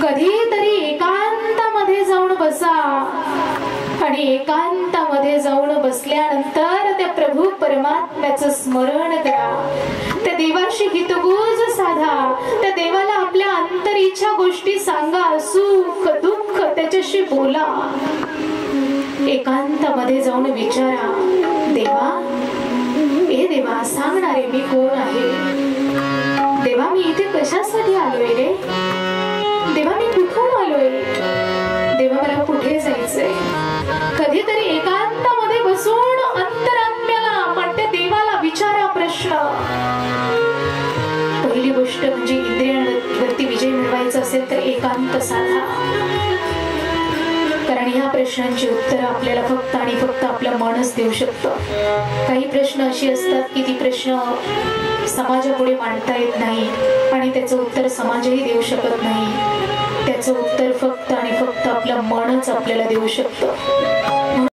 कधीतरी एकांतामध्ये जाऊन बसा आणि एकांतामध्ये जाऊन बसल्यानंतर त्या प्रभू परमात्म्याचं स्मरण करा, त्या देवाशी हितगुज साधा, त्या देवाला आपल्या अंतरीच्या गोष्टी सांगा, सुख दुःख त्याच्याशी बोला. एकांतामध्ये जाऊन विचारा, देवा, ए देवा, सांगणारे मी कोण आहे? देवा, मी इथे कशासाठी आलोय रे? देवा, मी कुठून आलोय? देवा, मला कुठे जायचंय? कधीतरी एकांतामध्ये बसून अंतरात्म्याला, पण त्या देवाला विचारा प्रश्न. पहिली गोष्ट म्हणजे इंद्रियांवरती विजय मिळवायचा असेल तर एकांत साधा. कारण ह्या प्रश्नांची उत्तरं आपल्याला फक्त आणि फक्त आपलं मनच देऊ शकतं. काही प्रश्न अशी असतात की ती प्रश्न समाजापुढे मांडता येत नाही आणि त्याचं उत्तर समाजही देऊ शकत नाही. त्याचं उत्तर फक्त आणि फक्त आपलं मनच आपल्याला देऊ शकतं.